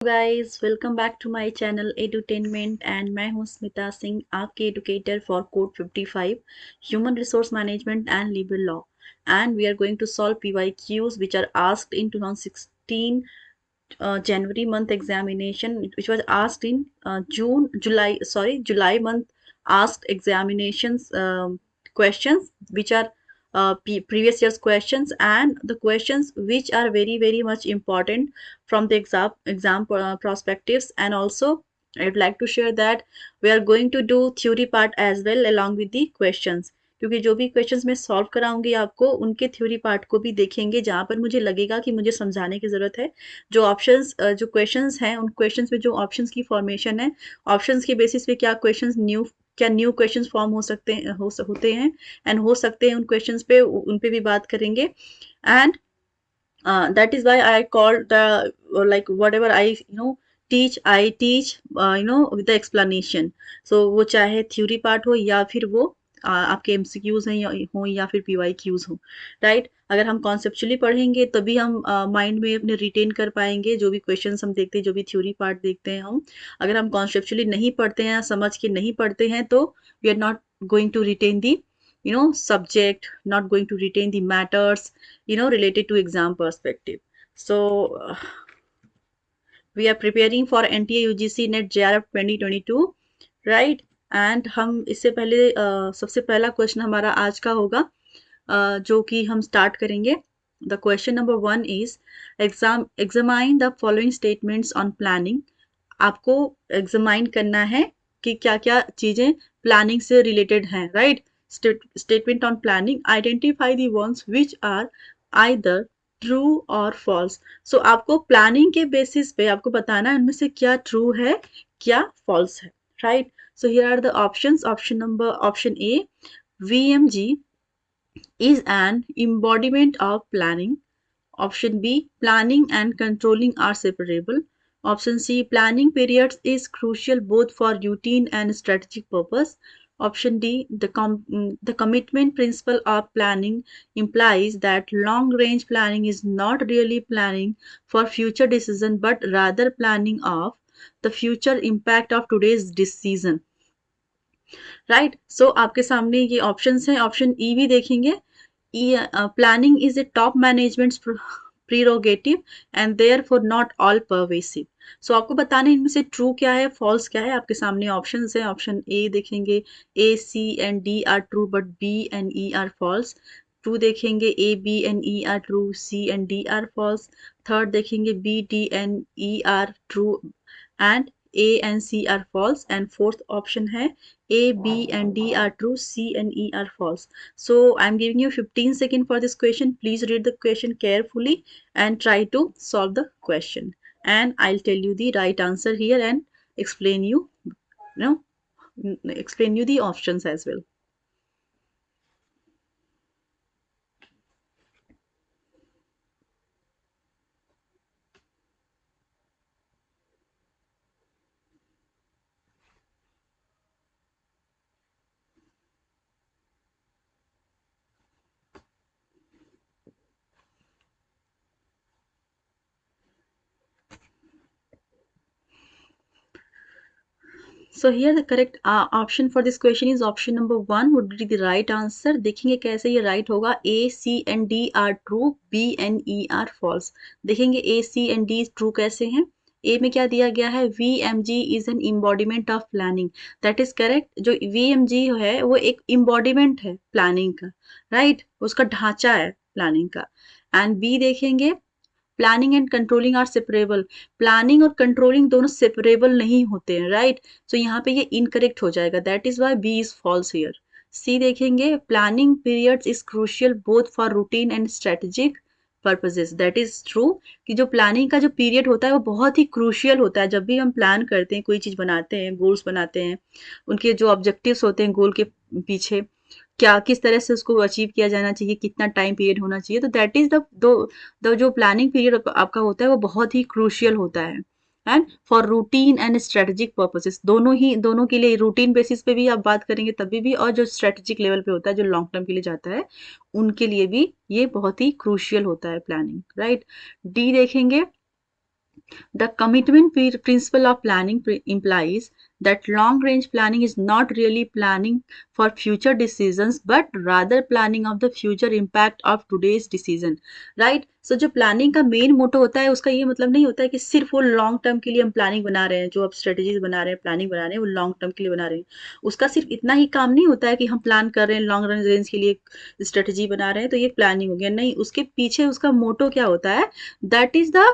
Guys welcome back to my channel Edutainment and मैं हूं स्मिता सिंह, आपके educator for code 55 human resource management and liberal law, and we are going to solve PYQs which are asked in 2016 January month examination, which was asked in July month asked examinations, questions which are previous year's questions, and the questions which are very much important from the exam perspectives. And also I'd like to share that we are going to do theory part as well along with the questions, क्योंकि जो भी questions मैं solve कराऊंगी आपको उनके theory part को भी देखेंगे, जहां पर मुझे लगेगा कि मुझे समझाने की जरूरत है। जो ऑप्शंस जो क्वेश्चंस हैं, उन क्वेश्चंस में जो ऑप्शंस की फॉर्मेशन है, ऑप्शंस के बेसिस पे क्या न्यू क्वेश्चंस फॉर्म हो सकते हैं, होते हैं एंड हो सकते हैं, उन क्वेश्चंस पे उन पे भी बात करेंगे। And that is why I called the like whatever I teach with the explanation. So वो चाहे थ्योरी पार्ट हो या फिर वो आपके एमसीक्यूज हैं या फिर PYQs हो, राइट। अगर हम कॉन्सेप्चुअली पढ़ेंगे तभी हम माइंड में अपने रिटेन कर पाएंगे जो भी क्वेश्चंस हम देखते हैं, जो भी थ्योरी पार्ट देखते हैं हम। अगर हम कॉन्सेप्चुअली नहीं पढ़ते हैं, समझ के नहीं पढ़ते हैं, तो we are not going to retain the subject, not going to retain the matters related to exam perspective. So we are preparing for NTA UGC NET JRF 2022, right? And हम इससे पहले सबसे पहला क्वेश्चन हमारा आज का होगा, जो कि हम स्टार्ट करेंगे। The question number 1 is examine the following statements on planning. आपको एग्जामाइन करना है कि क्या क्या चीजें प्लानिंग से रिलेटेड हैं, right. Statement on planning, identify the ones which are either true और फॉल्स। सो आपको प्लानिंग के बेसिस पे आपको बताना है उनमें से क्या ट्रू है, क्या फॉल्स है, right. So here are the options. Option A, VMG is an embodiment of planning. Option B, planning and controlling are separable. Option C, planning periods is crucial both for routine and strategic purpose. Option D, the commitment principle of planning implies that long range planning is not really planning for future decision but rather planning of the future impact of today's decision, right. So आपके सामने ये options हैं। Option E भी देखेंगे। Planning is a top management prerogative and therefore not all pervasive. So आपको बताना है इनमें से ट्रू क्या है, फॉल्स क्या है। आपके सामने ऑप्शंस हैं। ऑप्शन ए देखेंगे, A, C and D are true but B and E are false. Two देखेंगे, A, B and E are true, C and D are false. Third देखेंगे, B, D and E are true and A and C are false, and fourth option है A, B and D are true, C and E are false. So I'm giving you 15 seconds for this question. Please read the question carefully and try to solve the question. And I'll tell you the right answer here and explain explain you the options as well. So here the correct option for this question is option number 1 would be the right answer. देखेंगे कैसे ये right होगा। A, C and D are true, B and E are false. देखेंगे A, C and D true कैसे हैं। A में क्या दिया गया है, VMG is an embodiment of planning. That is correct. जो VMG है वो एक embodiment है planning का, right? उसका ढांचा है planning का। And B देखेंगे, planning and controlling are separable. Planning और कंट्रोलिंग दोनों सेपरेबल नहीं होते हैं, राइट। सो यहाँ पे ये इनकरेक्ट हो जाएगा, that is why B is false here. C देखेंगे, planning periods is crucial both for routine and strategic purposes. That is true कि जो प्लानिंग का जो पीरियड होता है वो बहुत ही क्रूशियल होता है। जब भी हम प्लान करते हैं, कोई चीज़ बनाते हैं, गोल्स बनाते हैं, उनके जो ऑब्जेक्टिव्स होते हैं गोल के पीछे, क्या किस तरह से उसको अचीव किया जाना चाहिए, कितना टाइम पीरियड होना चाहिए, तो दैट इज द जो प्लानिंग पीरियड आपका होता है वो बहुत ही क्रूशियल होता है। And for routine and strategic purposes, दोनों के लिए, रूटीन बेसिस पे भी आप बात करेंगे तभी भी, और जो स्ट्रेटेजिक लेवल पे होता है, जो लॉन्ग टर्म के लिए जाता है, उनके लिए भी ये बहुत ही क्रूशियल होता है प्लानिंग, राइट। डी देखेंगे, The commitment principle of planning implies that long range planning is not really planning for future decisions but rather planning of the future impact of today's decision, right? So जो planning का main motto होता है उसका ये मतलब नहीं होता है कि सिर्फ वो लॉन्ग टर्म के लिए हम प्लानिंग बना रहे हैं, जो आप स्ट्रेटेजीज बना रहे हैं, प्लानिंग बना रहे हैं, वो लॉन्ग टर्म के लिए बना रहे हैं। उसका सिर्फ इतना ही काम नहीं होता है कि हम प्लान कर रहे हैं लॉन्ग रन रेंज के लिए स्ट्रेटेजी बना रहे हैं तो ये प्लानिंग हो गया, नहीं, उसके पीछे उसका मोटो क्या होता है, that is the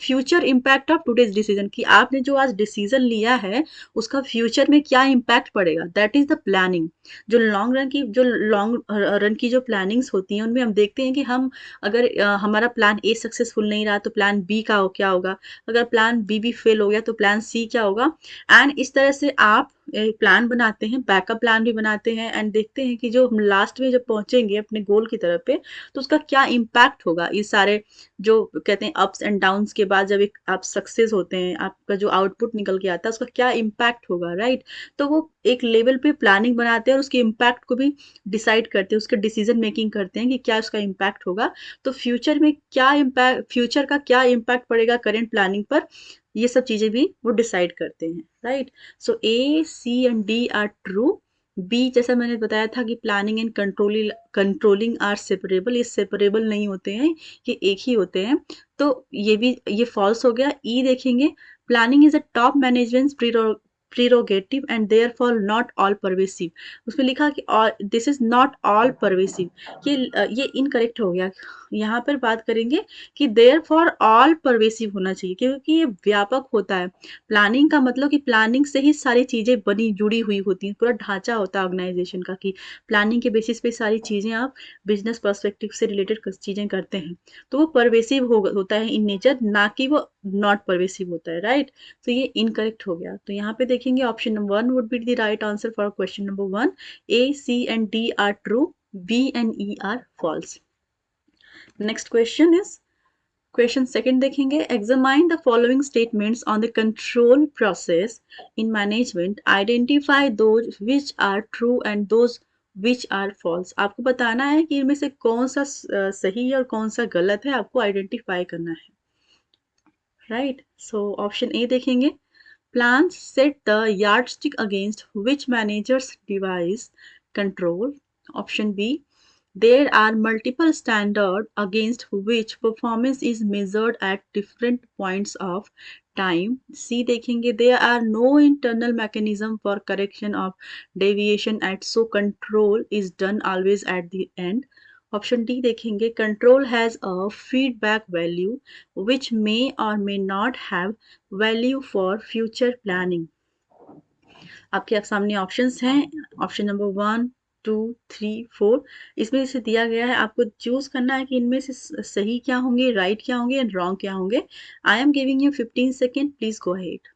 future impact of today's decision, कि आपने जो आज डिसीजन लिया है उसका फ्यूचर में क्या इम्पैक्ट पड़ेगा, दैट इज द प्लानिंग। जो लॉन्ग रन की जो प्लानिंग्स होती हैं उनमें हम देखते हैं कि हम अगर हमारा प्लान ए सक्सेसफुल नहीं रहा तो प्लान बी का क्या होगा, अगर प्लान बी भी फेल हो गया तो प्लान सी क्या होगा। एंड इस तरह से आप प्लान बनाते हैं, बैकअप प्लान भी बनाते हैं एंड देखते हैं कि जो हम लास्ट में जब पहुंचेंगे अपने गोल की तरफ पे तो उसका क्या इम्पैक्ट होगा। ये सारे जो कहते हैं अप्स एंड डाउन्स के बाद जब एक आप सक्सेस होते हैं, आपका जो आउटपुट निकल के आता है उसका क्या इम्पैक्ट होगा, राइट? तो वो एक लेवल पे प्लानिंग बनाते हैं और उसके इम्पैक्ट को भी डिसाइड करते हैं, उसके डिसीजन मेकिंग करते हैं कि क्या उसका इम्पैक्ट होगा। तो फ्यूचर में क्या इम्पैक्ट, फ्यूचर का क्या इम्पैक्ट पड़ेगा करेंट प्लानिंग पर, ये सब चीजें भी वो डिसाइड करते हैं, right? So A C and D are true. B जैसा मैंने बताया था कि planning and controlling are separable, ये सेपरेबल नहीं होते हैं, ये एक ही होते हैं। तो ये फॉल्स हो गया। ई देखेंगे, planning is a top management prerogative and therefore not all pervasive. उसमें लिखा कि this is not all pervasive, ये इनकरेक्ट हो गया। यहाँ पर बात करेंगे कि देयर फॉर ऑल परवेसिव होना चाहिए, क्योंकि ये व्यापक होता है। प्लानिंग का मतलब कि प्लानिंग से ही सारी चीजें बनी जुड़ी हुई होती हैं, पूरा ढांचा होता है ऑर्गेनाइजेशन का, कि प्लानिंग के बेसिस पे सारी चीजें आप बिजनेस पर्सपेक्टिव से रिलेटेड चीजें करते हैं। तो वो परवेसिव होता है इन नेचर, ना कि वो नॉट परवेसिव होता है, राइट? तो ये इनकरेक्ट हो गया। तो यहाँ पे देखेंगे option number 1 would be the right answer for question number 1। A C and D are true, B and E are false. Next question is question second देखेंगे, examine the following statements on the control process in management, identify those which are true and those which are false. आपको बताना है कि इनमें से कौन सा सही है और कौन सा गलत है, आपको आइडेंटिफाई करना है, राइट? सो ऑप्शन ए देखेंगे, plans set the yardstick against which managers devise control. Option B, there are multiple standards against which performance is measured at different points of time. C देखेंगे, there are no internal mechanism for correction of deviation at so control is done always at the end. Option D देखेंगे, control has a feedback value which may और may not have value for future planning. आपके सामने options हैं, option number 1 2 3 4, इसमें से दिया गया है, आपको चूज करना है कि इनमें से सही क्या होंगे, राइट क्या होंगे एंड रॉन्ग क्या होंगे। I am giving you 15 second, please go ahead.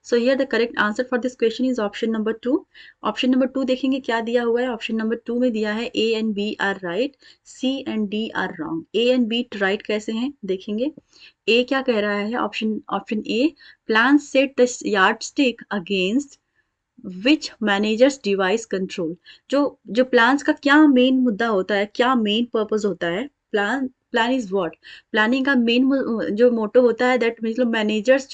So here the correct answer for this question is option number 2। Option number 2 देखेंगे क्या दिया हुआ है। ऑप्शन नंबर 2 में दिया है A and B are right, C and D are wrong. A and B right कैसे हैं देखेंगे। ए क्या कह रहा है, option option A, plan set the yardstick against which managers devise control. जो जो प्लान्स का क्या मेन मुद्दा होता है, क्या मेन पर्पस होता है, प्लान इज व्हाट, प्लानिंग का मेन जो मोटो होता है, दैट मतलब मैनेजर्स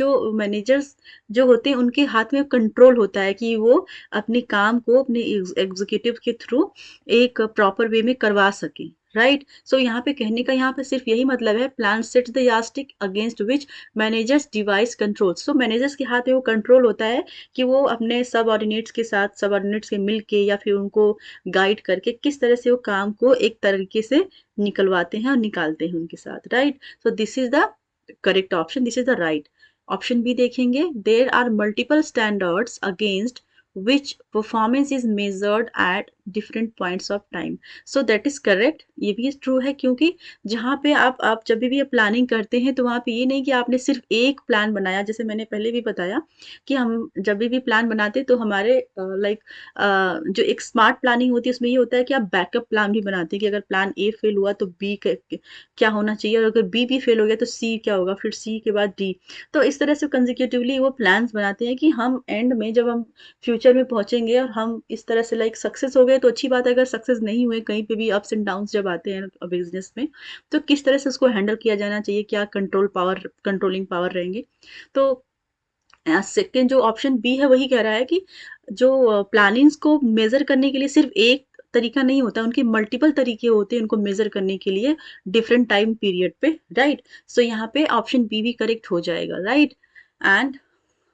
जो होते हैं उनके हाथ में कंट्रोल होता है कि वो अपने काम को अपने एग्जीक्यूटिव के थ्रू एक प्रॉपर वे में करवा सके, राइट? सो यहाँ पे कहने का यहाँ पे सिर्फ यही मतलब है, plan sets the yardstick against which managers devise control. So managers के हाथ में वो कंट्रोल होता है कि वो अपने सबऑर्डिनेट्स के साथ, सबऑर्डिनेट्स के मिल के या फिर उनको गाइड करके किस तरह से वो काम को एक तरीके से निकलवाते हैं और निकालते हैं उनके साथ, right? So this is the correct option, this is the right. Option B देखेंगे, there are multiple standards against which performance is measured at different points of time. So that is correct, ये भी true है, क्योंकि जहाँ पे आप जब भी प्लानिंग करते हैं तो वहाँ पे ये नहीं कि आपने सिर्फ एक प्लान बनाया। जैसे मैंने पहले भी बताया कि हम जब भी प्लान बनाते हैं तो हमारे लाइक जो एक स्मार्ट प्लानिंग होती है उसमें ये होता है कि आप बैकअप प्लान भी बनाते हैं कि अगर प्लान ए फेल हुआ तो बी क्या होना चाहिए, और अगर बी भी फेल हो गया तो सी क्या होगा, फिर सी के बाद डी। तो इस तरह से कंसेक्यूटिवली वो प्लान्स बनाते हैं कि हम एंड में जब हम फ्यूचर में पहुंचेंगे और हम इस तरह से लाइक सक्सेस हो गए तो अच्छी बात है, अगर सक्सेस नहीं हुए कहीं पे भी अप्स एंड डाउन्स जब आते हैं बिजनेस में, तो किस तरह से उसको हैंडल किया जाना चाहिए, क्या कंट्रोलिंग पावर रहेंगे। तो सेकंड जो ऑप्शन बी है वही कह रहा है कि जो प्लानिंग्स को मेजर करने के लिए सिर्फ एक तरीका नहीं होता, उनके मल्टीपल तरीके होते हैं उनको मेजर करने के लिए डिफरेंट टाइम पीरियड पे, राइट। सो यहाँ पे ऑप्शन बी भी करेक्ट हो जाएगा, राइट। एंड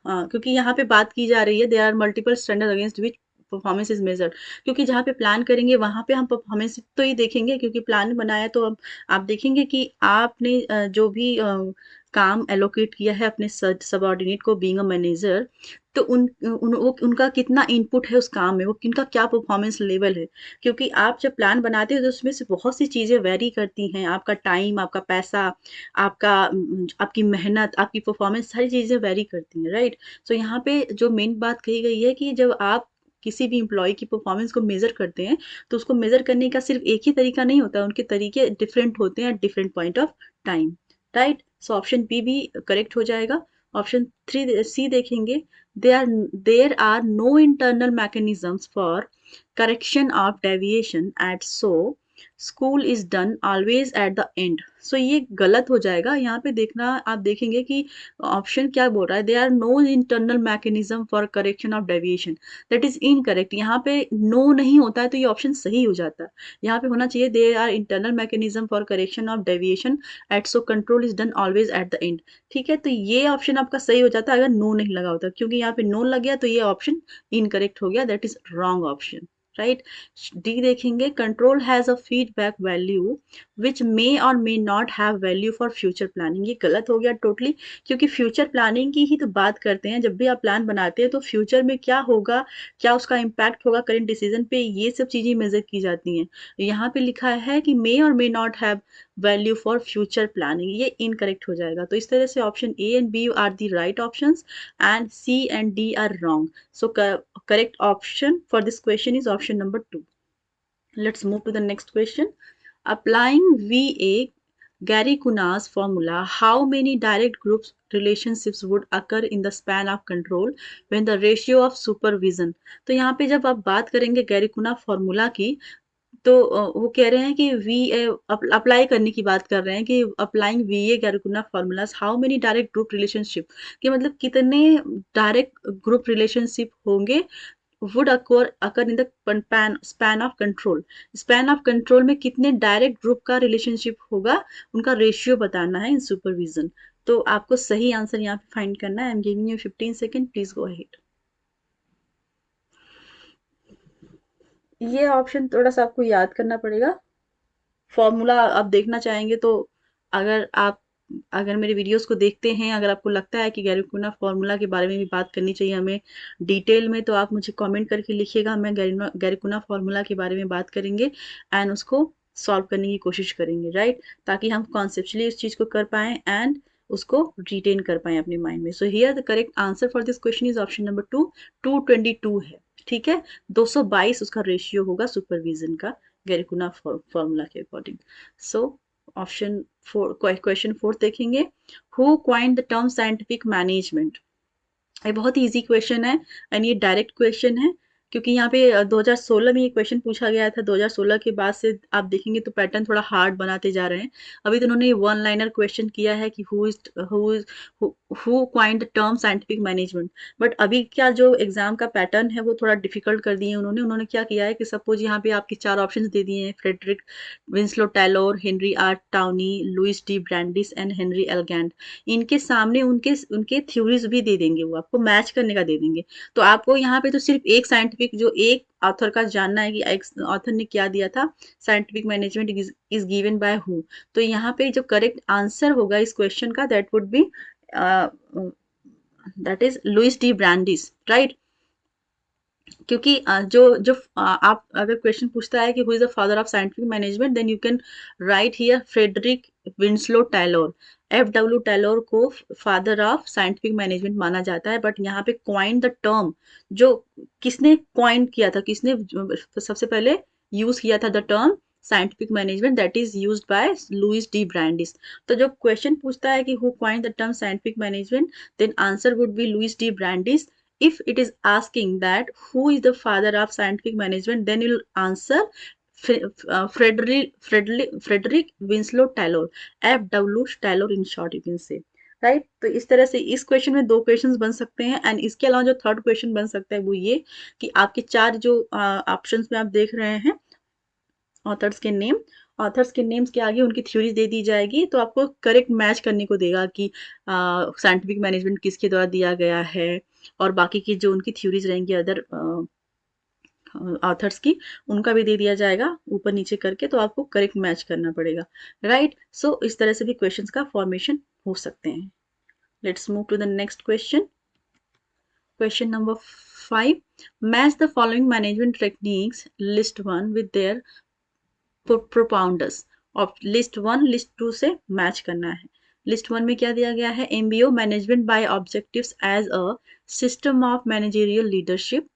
क्योंकि यहाँ पे बात की जा रही है there are multiple standard against which performance is measured, क्योंकि जहाँ पे प्लान करेंगे वहां पे हम परफॉर्मेंस तो ही देखेंगे, क्योंकि प्लान बनाया तो अब आप देखेंगे कि आपने जो भी काम एलोकेट किया है अपने सबऑर्डिनेट को बीइंग अ मैनेजर, तो उनका कितना इनपुट है उस काम में, वो किनका क्या परफॉर्मेंस लेवल है। क्योंकि आप जब प्लान बनाते हो तो उसमें से बहुत सी चीजें वेरी करती हैं, आपका टाइम, आपका पैसा, आपकी मेहनत, आपकी परफॉर्मेंस, सारी चीजें वेरी करती हैं, राइट। सो यहाँ पे जो मेन बात कही गई है कि जब आप किसी भी एम्प्लॉय की परफॉर्मेंस को मेजर करते हैं तो उसको मेजर करने का सिर्फ एक ही तरीका नहीं होता, उनके तरीके डिफरेंट होते हैं, different point of time, right. So option B भी करेक्ट हो जाएगा। ऑप्शन थ्री सी देखेंगे, there are no internal mechanisms for correction of deviation at so school is done always at the end. So ये गलत हो जाएगा। यहाँ पे देखना, आप देखेंगे कि ऑप्शन क्या बोल रहा है, they are no internal mechanism for correction of deviation, that is incorrect. यहाँ पे नो नहीं होता है तो ये ऑप्शन सही हो जाता है। यहाँ पे होना चाहिए they are internal mechanism for correction of deviation at so control is done always at the end. ठीक है, तो ये ऑप्शन आपका सही हो जाता है अगर नो नहीं लगा होता, क्योंकि यहाँ पे नो लग गया तो ये ऑप्शन इनकरेक्ट हो गया, that is wrong option, right. D देखेंगे, control has a feedback value which may और may not have value for future planning. ये गलत हो गया टोटली, क्योंकि फ्यूचर प्लानिंग की ही तो बात करते हैं। जब भी आप प्लान बनाते हैं तो फ्यूचर में क्या होगा, क्या उसका इम्पैक्ट होगा करेंट डिसीजन पे, ये सब चीजें मेजर की जाती हैं। यहाँ पे लिखा है कि मे और may not have value for future planning, ये इनकरेक्ट हो जाएगा। तो इस तरह से option A and B are the right options and C and D are wrong. So correct option for this question is option number 2. Let's move to the next question. Applying VA Gary Kuna's formula, how many direct group relationships would occur in the span of control when the ratio of supervision? तो यहाँ पे जब आप बात करेंगे Gary कुना formula की, तो वो कह रहे हैं कि वी अप्लाई करने की बात कर रहे हैं कि applying V A Graicunas formulas how many direct group relationship, कि मतलब कितने डायरेक्ट ग्रुप रिलेशनशिप होंगे would occur in the span of control. Span of control में कितने डायरेक्ट ग्रुप का रिलेशनशिप होगा, उनका रेशियो बताना है इन सुपरविजन। तो आपको सही आंसर यहाँ पे फाइंड करना है। I am giving you 15 second, please go ahead. ये ऑप्शन थोड़ा सा आपको याद करना पड़ेगा। फॉर्मूला आप देखना चाहेंगे तो, अगर आप अगर मेरे वीडियोस को देखते हैं, अगर आपको लगता है कि गैरीकुना फॉर्मूला के बारे में भी बात करनी चाहिए हमें डिटेल में, तो आप मुझे कमेंट करके लिखिएगा। मैं गैरीकुना फॉर्मूला के बारे में बात करेंगे एंड उसको सॉल्व करने की कोशिश करेंगे, राइट, ताकि हम कॉन्सेप्चुअली इस चीज़ को कर पाएँ एंड उसको रिटेन कर पाएँ अपने माइंड में। So here the correct answer for this question is option number 2, 222 है। ठीक है, 222 उसका रेशियो होगा सुपरविजन का गैरीकुना फॉर्मूला के अकॉर्डिंग। सो ऑप्शन 4, क्वेश्चन 4 देखेंगे, who coined the term scientific management. ये बहुत ही इजी क्वेश्चन है एंड ये डायरेक्ट क्वेश्चन है, क्योंकि यहाँ पे 2016 में ये क्वेश्चन पूछा गया था। 2016 के बाद से आप देखेंगे तो पैटर्न थोड़ा हार्ड बनाते जा रहे हैं। अभी तो उन्होंने वन लाइनर क्वेश्चन किया है कि who coined the term scientific management, but अभी क्या जो एग्जाम का पैटर्न है वो थोड़ा डिफिकल्ट कर दिए उन्होंने क्या किया है कि सपोज यहाँ पे आपके 4 ऑप्शन दे दिए हैं, Frederick Winslow Taylor, Henry R Towne, Louis D Brandeis and Henry L Gantt. इनके सामने उनके उनके थ्योरीज भी दे देंगे, वो आपको मैच करने का दे देंगे। तो आपको यहाँ पे तो सिर्फ एक साइंटिफिक, जो एक ऑथर का जानना है कि एक ऑथर ने क्या दिया था, scientific management is given by who. तो यहाँ पे जो करेक्ट आंसर होगा इस क्वेश्चन का, that would be that is Louis D Brandeis, right. क्योंकि जो जो आप अगर क्वेश्चन पूछता है कि who is the father of scientific management, then you can write here Frederick Winslow Taylor. F W Taylor को फादर ऑफ साइंटिफिक मैनेजमेंट माना जाता है, बट यहाँ पे क्वाइन द टर्म, जो किसने क्वाइन किया था, किसने सबसे पहले यूज किया था the term scientific management, that is used by Louis D Brandeis. तो जब क्वेश्चन पूछता है कि who coin the term scientific management, then answer would be Louis D Brandeis. If it is asking that who is the father of scientific management, then you'll answer Frederick Winslow Taylor, FW Taylor in short you can say. Right right? तो इस तरह से इस question में दो questions बन सकते हैं, एंड इसके अलावा जो थर्ड क्वेश्चन बन सकता है वो ये कि आपके चार जो ऑप्शंस में आप देख रहे हैं ऑथर्स के नेम, ऑथर्स के नेम्स के आगे उनकी थ्योरीज दे दी जाएगी, तो आपको करेक्ट मैच करने को देगा कि साइंटिफिक मैनेजमेंट किसके द्वारा दिया गया है, और बाकी की जो उनकी थ्योरीज रहेंगी अदर ऑथर्स की, उनका भी दे दिया जाएगा ऊपर नीचे करके, तो आपको करेक्ट मैच करना पड़ेगा। राइट, सो इस तरह से भी क्वेश्चंस का फॉर्मेशन हो सकते हैं। Let's move to the next question. Question number 5, match the following management techniques list 1 with their propounders। और लिस्ट 1 लिस्ट 2 से मैच करना है। लिस्ट 1 में क्या दिया गया है, MBO management by objectives as a system of managerial leadership.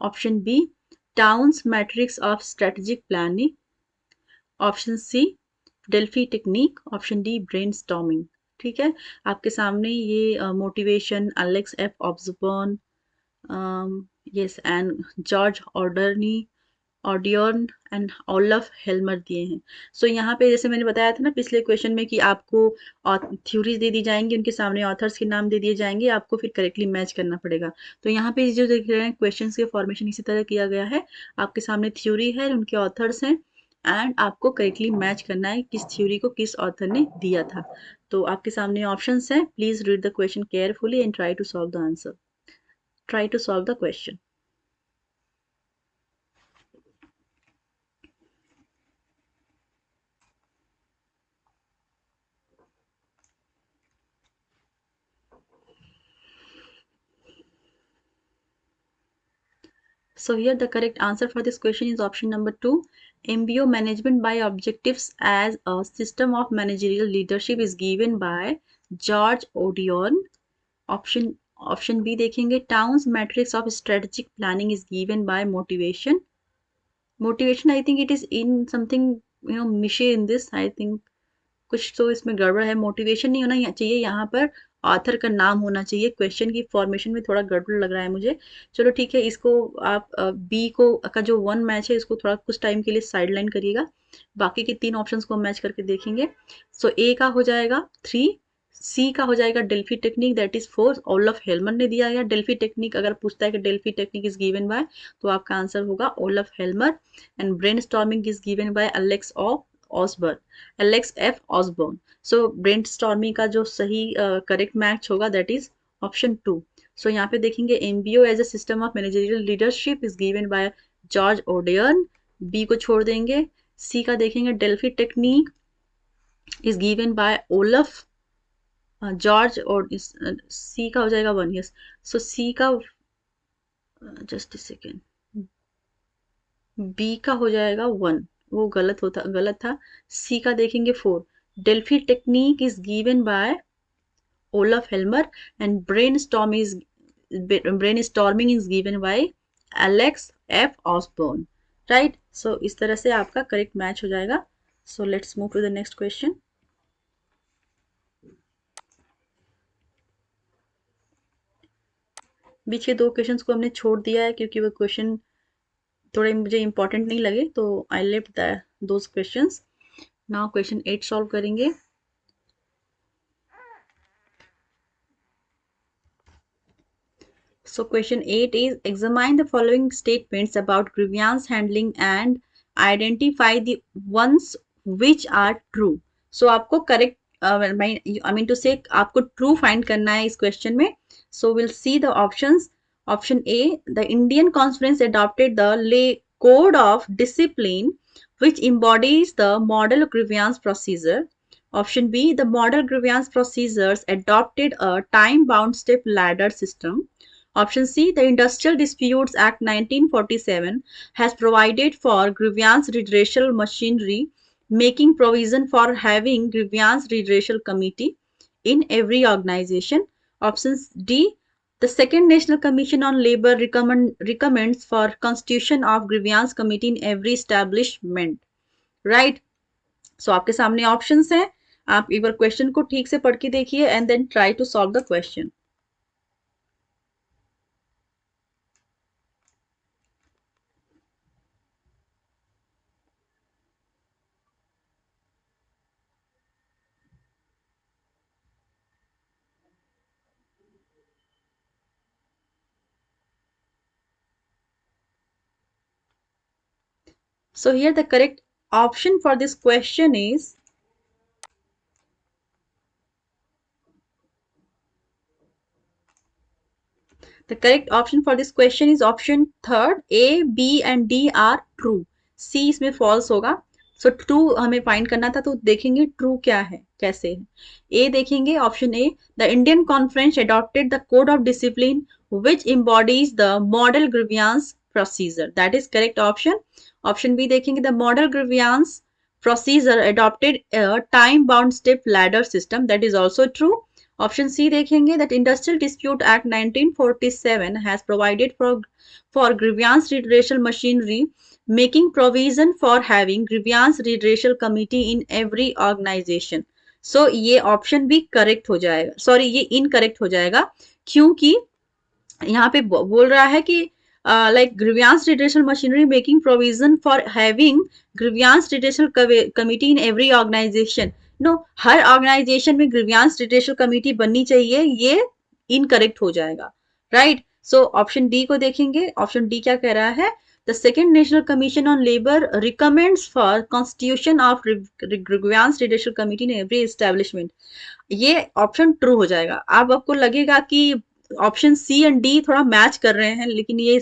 Option B, TOWS matrix of strategic planning. Option C, Delphi technique. Option D, brainstorming. ठीक है, आपके सामने ये motivation, Alex F Osborn, yes, and George Odiorne, Odiorne and Olaf Helmer दिए हैं। सो यहाँ पे जैसे मैंने बताया था ना पिछले क्वेश्चन में कि आपको थ्योरीज दे दी जाएंगी, उनके सामने ऑथर्स के नाम दे दिए जाएंगे, आपको फिर करेक्टली मैच करना पड़ेगा। तो यहाँ पे जो देख रहे हैं क्वेश्चंस के फॉर्मेशन इसी तरह किया गया है, आपके सामने थ्योरी है, उनके ऑथर्स हैं, एंड आपको करेक्टली मैच करना है किस थ्योरी को किस ऑथर ने दिया था। तो आपके सामने ऑप्शंस हैं, please read the question carefully and try to solve the answer, try to solve the question. So here the correct answer for this question is option number 2. MBO management by objectives as a system of managerial leadership is given by George Odion. Option B देखेंगे, Towns matrix of strategic planning is given by motivation. Motivation, I think it is in something miche in this. I think कुछ तो इसमें गड़बड़ है, motivation नहीं होना चाहिए यहाँ पर, ऑथर का नाम होना चाहिए। क्वेश्चन की फॉर्मेशन में थोड़ा गड़बड़ लग रहा है मुझे। चलो ठीक है, इसको आप बी को का जो 1 मैच है इसको थोड़ा कुछ टाइम के लिए साइड लाइन करिएगा, बाकी के 3 ऑप्शंस को मैच करके देखेंगे। सो ए का हो जाएगा 3, सी का हो जाएगा Delphi technique, that is 4, Olaf Helmer ने दिया गया डेल्फी टेक्निक। अगर पूछता है कि Delphi technique is given by, तो आपका आंसर होगा Olaf Helmer. And brainstorming is given by Alex of Osborn, Alex F Osborn. So brainstorming का जो सही करेक्ट मैच होगा दैट इज ऑप्शन 2। सो यहाँ पे देखेंगे MBO as a system of managerial leadership is given by George ओडेयन, B को छोड़ देंगे। सी का देखेंगे Delphi technique is given by Olaf George, और सी का हो जाएगा 1, यस। सो सी का जस्ट सेकेंड, बी का हो जाएगा 1, वो गलत था। सी का देखेंगे 4, Delphi technique is given by Olaf Helmer, and brainstorming is given by Alex F Osborn. Right, so इस तरह से आपका करेक्ट मैच हो जाएगा। So let's move to the next question. बीच के 2 क्वेश्चंस को हमने छोड़ दिया है क्योंकि वो क्वेश्चन थोड़े मुझे इंपॉर्टेंट नहीं लगे, तो I left those questions. Now question 8 solve करेंगे। So question 8 is, examine the following statements about grievance handling and identify the ones which are true. So आपको correct I mean to say आपको true find करना है इस question में। So we'll see the options. Option A, the Indian Conference adopted the lay code of discipline which embodies the model grievance procedure. Option B, the model grievance procedures adopted a time-bound step ladder system. Option C, the Industrial Disputes Act 1947 has provided for grievance redressal machinery, making provision for having grievance redressal committee in every organization. Option D, the Second National Commission on Labour recommends for constitution of grievance committee in every establishment. Right? So आपके सामने options हैं, आप एक बार question को ठीक से पढ़ के देखिए and then try to solve the question. So here the correct option for this question is option third. A, B and D are true. C इसमें false होगा. So true हमें find करना था, तो देखेंगे true क्या है, कैसे है. A देखेंगे, option A, the Indian Conference adopted the Code of Discipline which embodies the model grievance procedure. That is correct option. Option B देखेंगे, the model grievance procedure adopted a time bound step ladder system. That is also true. Option C देखेंगे, that Industrial Dispute Act 1947 has provided for grievance redressal machinery, making provision for having grievance redressal committee in every organization. So ये option भी correct हो जाएगा, sorry ये incorrect हो जाएगा, क्योंकि यहाँ पे बोल रहा है कि like grievance redressal machinery making provision for having grievance redressal committee in every organization. No, हर ऑर्गेनाइजेशन में ग्रीवियांस रिड्रेसल कमिटी बननी चाहिए, ये इनकरेक्ट हो जाएगा. राइट? सो ऑप्शन डी को देखेंगे. ऑप्शन डी क्या कह रहा है, the second national commission on labour recommends for constitution of grievance redressal committee in every establishment. ये ऑप्शन ट्रू हो जाएगा. अब आपको लगेगा कि ऑप्शन सी एंड डी थोड़ा मैच कर रहे हैं, लेकिन ये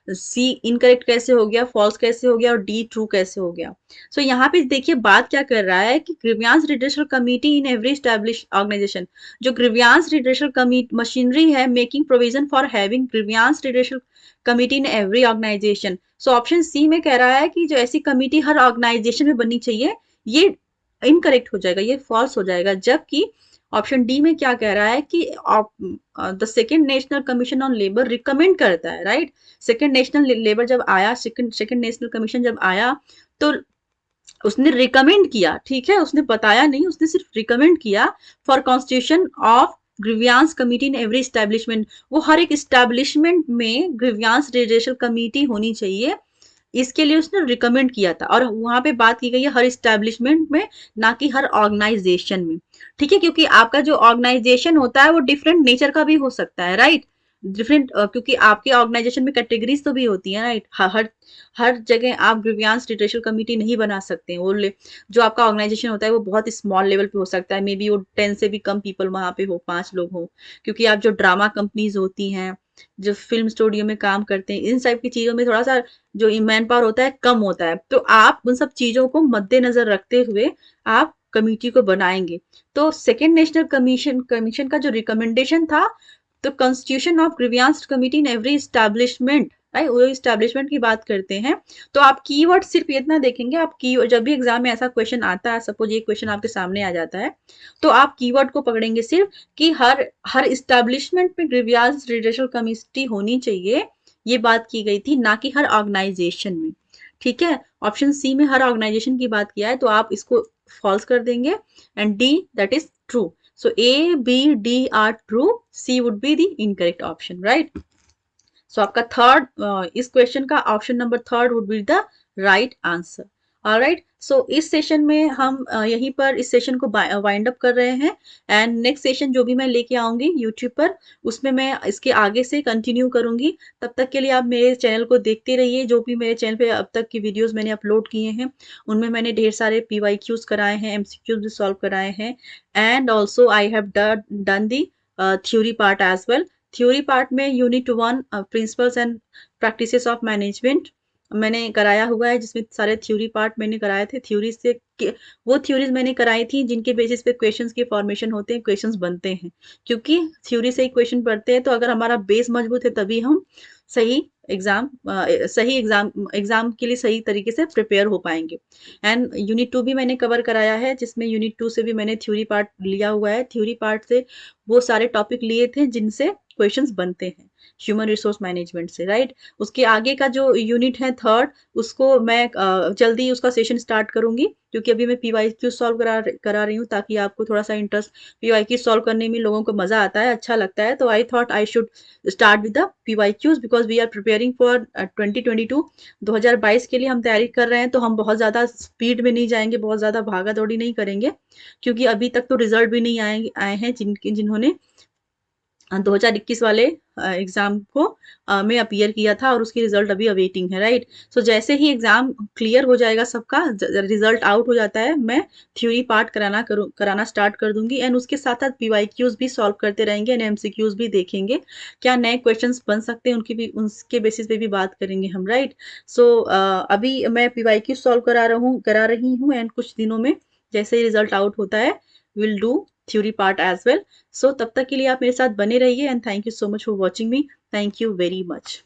सी इनकरेक्ट कैसे हो गया, फॉल्स कैसे हो गया और डी ट्रू कैसे हो गया. सो यहाँ पे देखिए बात क्या कर रहा है कि grievance redressal committee in every establish organization, जो ग्रीवियांस रिड्रेसल कमिटी मशीनरी है, making provision for having grievance redressal committee in every organization. So option C में कह रहा है कि जो ऐसी कमिटी हर ऑर्गेनाइजेशन में बननी चाहिए, ये इनकरेक्ट हो जाएगा, ये फॉल्स हो जाएगा. जबकि ऑप्शन डी में क्या कह रहा है कि the second national commission on labour recommend करता है. राइट? सेकेंड नेशनल लेबर जब आया, सेकेंड नेशनल कमीशन जब आया, तो उसने रिकमेंड किया, ठीक है, उसने बताया नहीं, उसने सिर्फ रिकमेंड किया for constitution of grievance committee in every establishment. वो हर एक एस्टैब्लिशमेंट में ग्रीवियांस रिड्रेसल कमिटी होनी चाहिए, इसके लिए उसने रिकमेंड किया था. और वहां पे बात की गई है हर इस्टेब्लिशमेंट में, ना कि हर ऑर्गेनाइजेशन में. ठीक है? क्योंकि आपका जो ऑर्गेनाइजेशन होता है वो डिफरेंट नेचर का भी हो सकता है. राइट? डिफरेंट, क्योंकि आपके ऑर्गेनाइजेशन में कैटेगरीज तो भी होती है. राइट? हर जगह आप ग्रीवियांस रिड्रेसल कमिटी नहीं बना सकते. वो जो आपका ऑर्गेनाइजेशन होता है वो बहुत स्मॉल लेवल पे हो सकता है, मे बी वो 10 से भी कम पीपल वहां पे हो, 5 लोग हो. क्योंकि आप जो ड्रामा कंपनीज होती हैं, जो फिल्म स्टूडियो में काम करते हैं, इन टाइप की चीजों में थोड़ा सा जो मैन पावर होता है कम होता है. तो आप उन सब चीजों को मद्देनजर रखते हुए आप कमेटी को बनाएंगे. तो सेकेंड नेशनल कमीशन का जो रिकमेंडेशन था, तो constitution of grievance committee in every establishment, right, वो एस्टैब्लिशमेंट की बात करते हैं. तो आप कीवर्ड सिर्फ इतना देखेंगे. आप कीवर्ड जब भी एग्जाम में ऐसा क्वेश्चन आता है, सपोज ये क्वेश्चन आपके सामने आ जाता है, तो आप कीवर्ड को पकड़ेंगे सिर्फ कि हर एस्टैब्लिशमेंट में ग्रीवियांस रिड्रेसल कमिटी होनी चाहिए, ये बात की गई थी, ना कि हर ऑर्गेनाइजेशन में. ठीक है? ऑप्शन सी में हर ऑर्गेनाइजेशन की बात किया है, तो आप इसको फॉल्स कर देंगे and D that is true. So A, B, D are true. C would be the incorrect option, right? So आपका थर्ड, इस क्वेश्चन का option number third would be the right answer. Alright, so इस session में हम यहीं पर इस session को वाइंड अप कर रहे हैं. एंड नेक्स्ट सेशन जो भी मैं लेके आऊंगी यूट्यूब पर, उसमें मैं इसके आगे से कंटिन्यू करूंगी. तब तक के लिए आप मेरे चैनल को देखते रहिए. जो भी मेरे चैनल पे अब तक की वीडियोस मैंने अपलोड किए हैं, उनमें मैंने ढेर सारे PYQs कराए हैं, MCQs भी सॉल्व कराए हैं, and also I have done the theory part as well. Theory part में unit 1 principles and practices of management, मैंने कराया हुआ है, जिसमें सारे थ्योरी पार्ट मैंने कराए थे। थ्योरी से वो थ्योरीज मैंने कराई थी जिनके बेसिस पे क्वेश्चंस के फॉर्मेशन होते हैं, क्वेश्चंस बनते हैं। क्योंकि थ्योरी से ही क्वेश्चन पढ़ते हैं, तो अगर हमारा बेस मजबूत है तभी हम सही एग्जाम के लिए सही तरीके से प्रिपेयर हो पाएंगे। एंड यूनिट 2 भी मैंने कवर कराया है, जिसमें यूनिट 2 से भी मैंने थ्योरी पार्ट लिया हुआ है। थ्योरी पार्ट से वो सारे टॉपिक लिए थे जिनसे क्वेश्चंस बनते हैं ह्यूमन रिसोर्स मैनेजमेंट से, राइट। उसके आगे का जो यूनिट है थर्ड, उसको मैं जल्दी उसका सेशन स्टार्ट करूंगी, क्योंकि अभी मैं पीवाईक्यू सॉल्व करा रही हूँ, ताकि आपको थोड़ा सा इंटरेस्ट, पीवाईक्यू सॉल्व करने में लोगों को मजा आता है, अच्छा लगता है। तो I thought I should start with the PYQs, because we are preparing for 2022, 2022 के लिए हम तैयारी कर रहे हैं। तो हम बहुत ज़्यादा स्पीड में नहीं जाएंगे, बहुत ज़्यादा भागा दौड़ी नहीं करेंगे, क्योंकि अभी तक तो रिजल्ट भी नहीं आए हैं जिन्होंने 2021 वाले एग्जाम को में अपीयर किया था, और उसकी रिजल्ट अभी अवेटिंग है, राइट। सो जैसे ही एग्जाम क्लियर हो जाएगा, सबका रिजल्ट आउट हो जाता है, मैं थ्योरी पार्ट कराना स्टार्ट कर दूंगी। एंड उसके साथ साथ पीवाईक्यूज भी सॉल्व करते रहेंगे, एंड एमसीक्यूज भी देखेंगे, क्या नए क्वेश्चंस बन सकते हैं उनके बेसिस पे भी बात करेंगे हम, राइट। सो अभी मैं पीवाईक्यू सॉल्व करा रही हूँ, एंड कुछ दिनों में जैसे ही रिजल्ट आउट होता है, will do theory part as well. So तब तक के लिए आप मेरे साथ बने रहिए, and thank you so much for watching me. Thank you very much.